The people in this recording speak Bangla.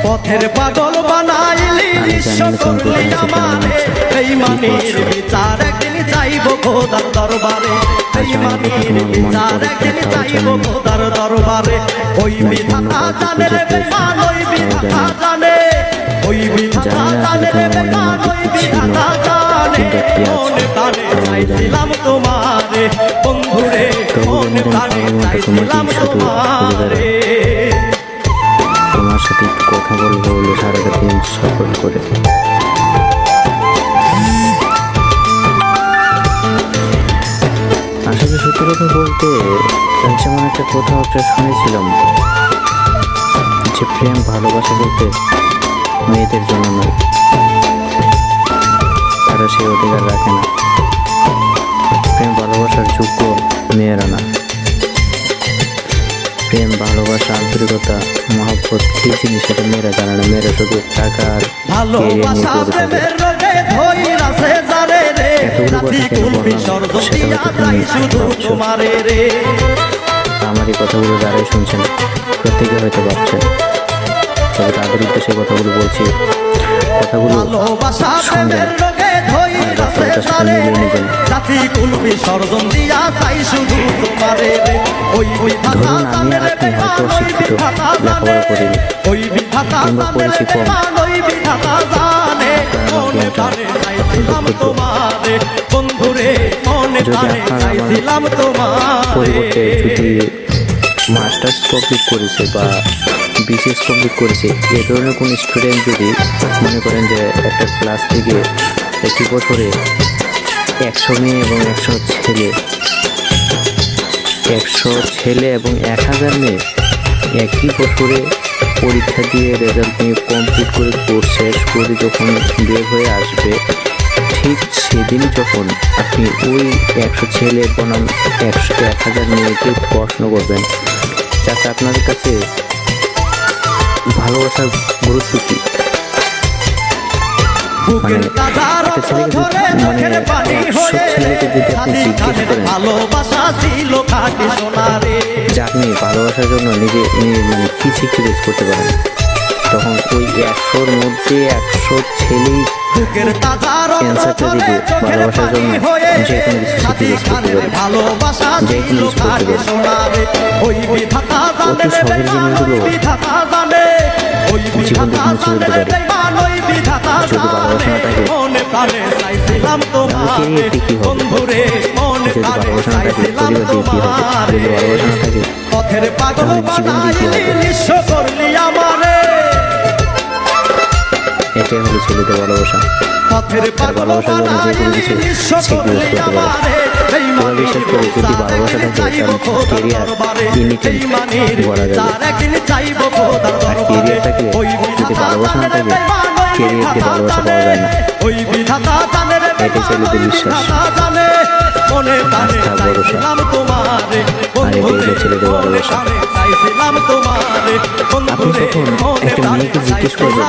পথের পাগল বানাইলি নিঃস্ব করলি আমারে বেঈমানের বিচার একদিন চাইব খোদার দরবারে বেঈমানের বিচার একদিন চাইব খোদার দরবারে ওই বিধাতা জানে রে বেঈমান ওই বিধাতা জানে ওই বিধাতা জানে রে বেঈমান ওই বিধাতা জানে মনে প্রাণে চাইছিলাম তোমারে বন্ধুরে মনে প্রাণে চাইছিলাম তোমারে তোমার সাথে কথা বলবো বলে সারাটা দিন সফল করে আসলে সত্যি কথা বলতে যেমন একটা কথাবার্তা শুনেছিলাম যে প্রেম ভালোবাসা বলতে মেয়েদের জন্য নয়, তারা সেই অধিকার রাখে না। প্রেম ভালোবাসার যোগ্য মেয়েরা না। প্রেম ভালোবাসা আন্তরিকতা মহব্বত কি জিনিস সেটা মেয়েরা জানে না। মেয়েরা শুধু টাকা আর ভালোবাসা প্রেমের রোগে ধইরাছে জারে রে রাতি কুলবি সরজতিয়া তাই শুধু তোমারে রে। আমার এই কথাগুলো যারাই শুনছেন প্রত্যেকে হয়তো ভাবছেন, তবে তাদের উদ্দেশ্যে কথাগুলো বলছি। কথাগুলো ভালোবাসা প্রেমের রোগে ধইরাছে জারে রে রাতি কুলবি সরজতিয়া তাই শুধু তোমারে রে। ওই বিধাতা ধরুন আমি আর আপনি হয়তো শিক্ষিত, লেখাপড়া করিনি কিংবা পড়েছি কম, ওই বিধাতা জানে মনে প্রাণে চাইছিলাম তোমারে বন্ধুরে মনে প্রাণে চাইছিলাম তোমারে। পরিবর্তে যদি মাস্টার্স কমপ্লিট করেছে বা বিসিএস কমপ্লিট করেছে এ ধরনের কোনো স্টুডেন্ট যদি মনে করেন যে একটা ক্লাস থেকে একটি বছরে 100 মেয়ে এবং 100 ছেলে এবং 1000 মেয়ে একই বছরে পরীক্ষা দিয়ে রেজাল্ট নিয়ে কমপ্লিট করে কোর্স শেষ করে যখন বের হয়ে আসবে, ঠিক সেদিন যখন আপনি ওই 100 ছেলে বনাম 1000 মেয়েকে প্রশ্ন করবেন যাতে আপনাদের কাছে ভালোবাসার গুরুত্ব কী, মানে একটা ছেলেকে সব ছেলেকে যদি আপনি জিজ্ঞেস করেন যে আপনি ভালোবাসার জন্য নিজে মানে কী স্যাক্রিফাইস করতে পারেন, তখন ওই 100-র মধ্যে 100 ছেলেই অ্যান্সারটা দিবে ভালোবাসার জন্য যে কোনো কিছু স্যাক্রিফাইস করতে পারে, যে কোনো কিছু করতে পারে। অতি শখের জিনিসগুলো জীবন থেকে মুছে ফেলতে পারে যদি ভালোবাসা না থাকে। কেরিয়ারটি কী হবে, যদি ভালোবাসা না থাকে পরিবার দিয়ে কী হবে, যদি ভালোবাসা না থাকে তাহলে জীবন দিয়ে কী হবে। এটাই হলো ছেলেদের ভালোবাসা। আর ভালোবাসার জন্য যে কোনো কিছু স্যাক্রিফাইস করতে পারে। তোমরা বিশ্বাস করে যদি ভালোবাসা থাকে তাহলে কেরিয়ার এনিটাইম করা যাবে, আর কেরিয়ার থাকলে যদি ভালোবাসা না থাকে কেরিয়ারকে ভালোবাসা পাওয়া যায় না। এটাই ছেলেদের বিশ্বাস, আস্থা, ভরসা, আর এটাই হলো ছেলেদের ভালোবাসা। আপনি যখন একটা মেয়েকে জিজ্ঞেস করবেন